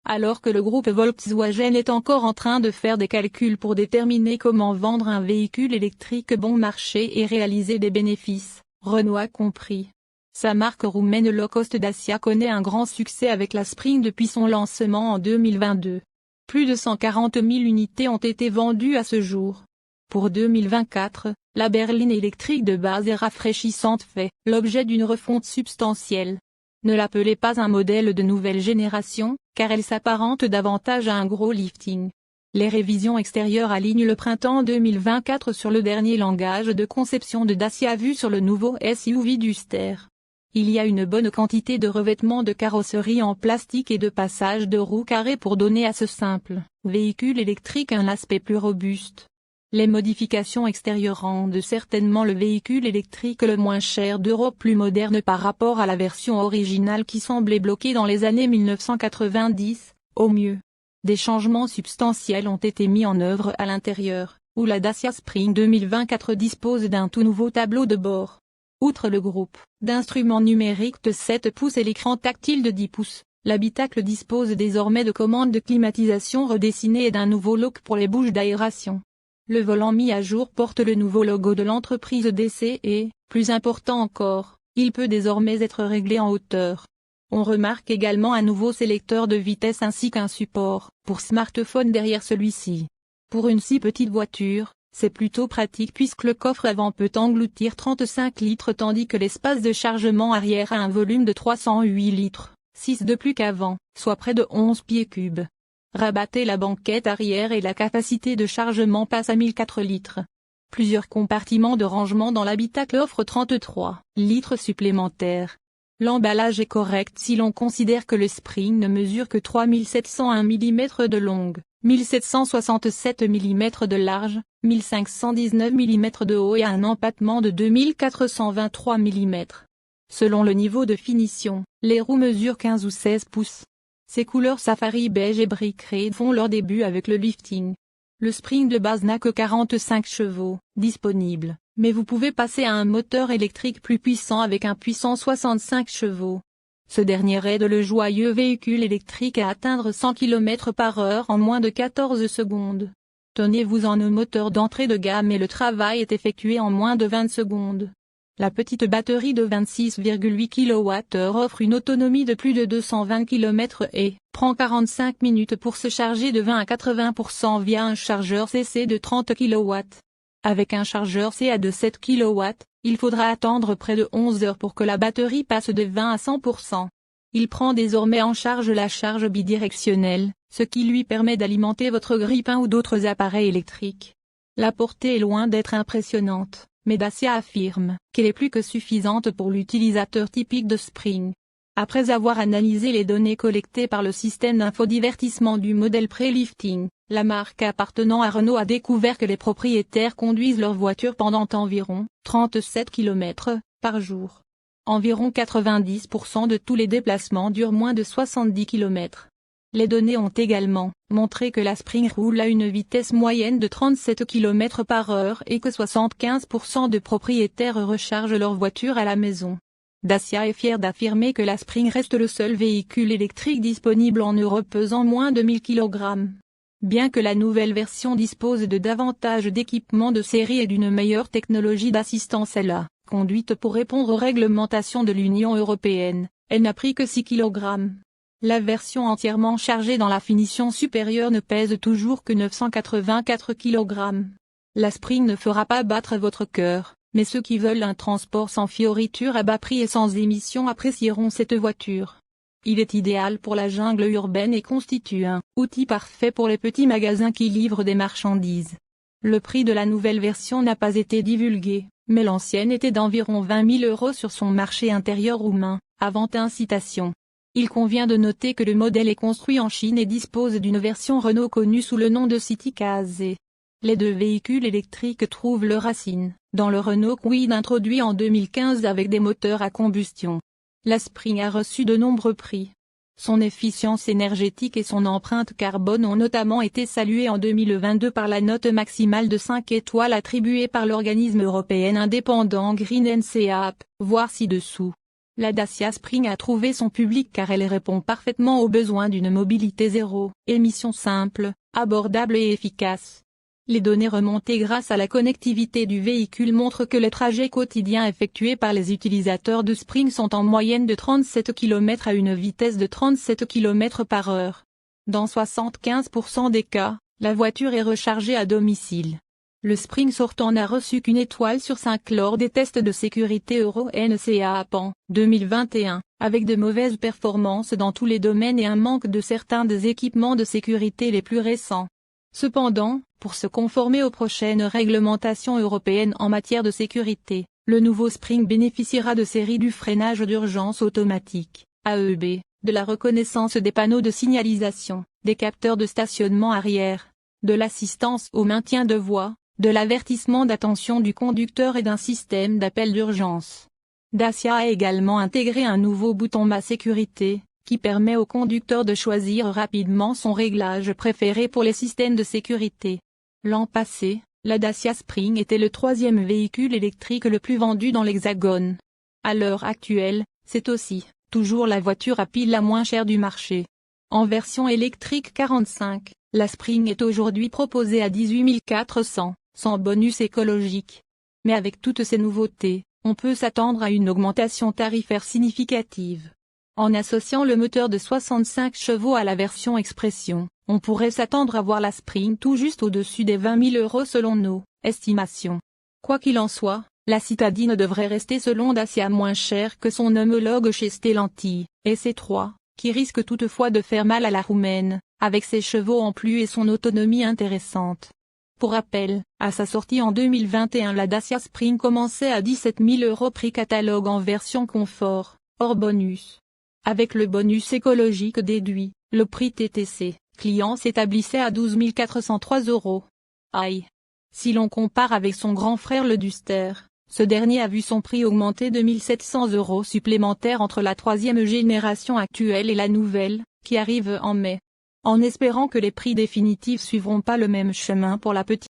Alors que le groupe Volkswagen est encore en train de faire des calculs pour déterminer comment vendre un véhicule électrique bon marché et réaliser des bénéfices, Renault a compris. Sa marque roumaine low cost Dacia connaît un grand succès avec la Spring depuis son lancement en 2022. Plus de 140 000 unités ont été vendues à ce jour. Pour 2024, la berline électrique de base et rafraîchissante fait l'objet d'une refonte substantielle. Ne l'appelez pas un modèle de nouvelle génération, car elle s'apparente davantage à un gros lifting. Les révisions extérieures alignent le printemps 2024 sur le dernier langage de conception de Dacia vu sur le nouveau SUV Duster. Il y a une bonne quantité de revêtements de carrosserie en plastique et de passages de roues carrées pour donner à ce simple véhicule électrique un aspect plus robuste. Les modifications extérieures rendent certainement le véhicule électrique le moins cher d'Europe plus moderne par rapport à la version originale qui semblait bloquée dans les années 1990, au mieux. Des changements substantiels ont été mis en œuvre à l'intérieur, où la Dacia Spring 2024 dispose d'un tout nouveau tableau de bord. Outre le groupe d'instruments numériques de 7 pouces et l'écran tactile de 10 pouces, l'habitacle dispose désormais de commandes de climatisation redessinées et d'un nouveau look pour les bouches d'aération. Le volant mis à jour porte le nouveau logo de l'entreprise DC et, plus important encore, il peut désormais être réglé en hauteur. On remarque également un nouveau sélecteur de vitesse ainsi qu'un support pour smartphone derrière celui-ci. Pour une si petite voiture, c'est plutôt pratique puisque le coffre avant peut engloutir 35 litres tandis que l'espace de chargement arrière a un volume de 308 litres, 6 de plus qu'avant, soit près de 11 pieds cubes. Rabattez la banquette arrière et la capacité de chargement passe à 1004 litres. Plusieurs compartiments de rangement dans l'habitacle offrent 33 litres supplémentaires. L'emballage est correct si l'on considère que le Spring ne mesure que 3701 mm de longue, 1767 mm de large, 1519 mm de haut et un empattement de 2423 mm. Selon le niveau de finition, les roues mesurent 15 ou 16 pouces. Ces couleurs safari beige et brick red font leur début avec le lifting. Le Spring de base n'a que 45 chevaux disponibles, mais vous pouvez passer à un moteur électrique plus puissant avec un puissant 65 chevaux. Ce dernier aide le joyeux véhicule électrique à atteindre 100 km/h en moins de 14 secondes. Tenez-vous-en au moteur d'entrée de gamme et le travail est effectué en moins de 20 secondes. La petite batterie de 26,8 kWh offre une autonomie de plus de 220 km et prend 45 minutes pour se charger de 20 à 80% via un chargeur CC de 30 kW. Avec un chargeur CA de 7 kW, il faudra attendre près de 11 heures pour que la batterie passe de 20 à 100%. Il prend désormais en charge la charge bidirectionnelle, ce qui lui permet d'alimenter votre grille-pain ou d'autres appareils électriques. La portée est loin d'être impressionnante, mais Dacia affirme qu'elle est plus que suffisante pour l'utilisateur typique de Spring. Après avoir analysé les données collectées par le système d'infodivertissement du modèle pré-lifting, la marque appartenant à Renault a découvert que les propriétaires conduisent leur voiture pendant environ 37 km par jour. Environ 90% de tous les déplacements durent moins de 70 km. Les données ont également montré que la Spring roule à une vitesse moyenne de 37 km/h et que 75% de propriétaires rechargent leur voiture à la maison. Dacia est fière d'affirmer que la Spring reste le seul véhicule électrique disponible en Europe pesant moins de 1000 kg. Bien que la nouvelle version dispose de davantage d'équipements de série et d'une meilleure technologie d'assistance à la conduite pour répondre aux réglementations de l'Union européenne, elle n'a pris que 6 kg. La version entièrement chargée dans la finition supérieure ne pèse toujours que 984 kg. La Spring ne fera pas battre votre cœur, mais ceux qui veulent un transport sans fioritures à bas prix et sans émissions apprécieront cette voiture. Il est idéal pour la jungle urbaine et constitue un outil parfait pour les petits magasins qui livrent des marchandises. Le prix de la nouvelle version n'a pas été divulgué, mais l'ancienne était d'environ 20 000 € sur son marché intérieur roumain, avant incitation. Il convient de noter que le modèle est construit en Chine et dispose d'une version Renault connue sous le nom de City KZ. Les deux véhicules électriques trouvent leurs racines dans le Renault Kwid introduit en 2015 avec des moteurs à combustion. La Spring a reçu de nombreux prix. Son efficience énergétique et son empreinte carbone ont notamment été saluées en 2022 par la note maximale de 5 étoiles attribuée par l'organisme européen indépendant Green NCAP, voir ci-dessous. La Dacia Spring a trouvé son public car elle répond parfaitement aux besoins d'une mobilité zéro émission simple, abordable et efficace. Les données remontées grâce à la connectivité du véhicule montrent que les trajets quotidiens effectués par les utilisateurs de Spring sont en moyenne de 37 km à une vitesse de 37 km par heure. Dans 75% des cas, la voiture est rechargée à domicile. Le Spring sortant n'a reçu qu'une étoile sur 5 lors des tests de sécurité Euro NCAP 2021, avec de mauvaises performances dans tous les domaines et un manque de certains des équipements de sécurité les plus récents. Cependant, pour se conformer aux prochaines réglementations européennes en matière de sécurité, le nouveau Spring bénéficiera de séries du freinage d'urgence automatique, AEB, de la reconnaissance des panneaux de signalisation, des capteurs de stationnement arrière, de l'assistance au maintien de voie, de l'avertissement d'attention du conducteur et d'un système d'appel d'urgence. Dacia a également intégré un nouveau bouton Ma Sécurité, qui permet au conducteur de choisir rapidement son réglage préféré pour les systèmes de sécurité. L'an passé, la Dacia Spring était le troisième véhicule électrique le plus vendu dans l'Hexagone. À l'heure actuelle, c'est aussi, toujours la voiture à pile la moins chère du marché. En version électrique 45, la Spring est aujourd'hui proposée à 18 400, sans bonus écologique. Mais avec toutes ces nouveautés, on peut s'attendre à une augmentation tarifaire significative. En associant le moteur de 65 chevaux à la version Expression, on pourrait s'attendre à voir la Spring tout juste au-dessus des 20 000 € selon nos estimations. Quoi qu'il en soit, la citadine devrait rester selon Dacia moins chère que son homologue chez Stellantis, SC3, qui risque toutefois de faire mal à la roumaine, avec ses chevaux en plus et son autonomie intéressante. Pour rappel, à sa sortie en 2021 la Dacia Spring commençait à 17 000 € prix catalogue en version confort, hors bonus. Avec le bonus écologique déduit, le prix TTC, client s'établissait à 12 403 €. Aïe! Si l'on compare avec son grand frère le Duster, ce dernier a vu son prix augmenter de 1 700 € supplémentaires entre la troisième génération actuelle et la nouvelle, qui arrive en mai. En espérant que les prix définitifs suivront pas le même chemin pour la petite.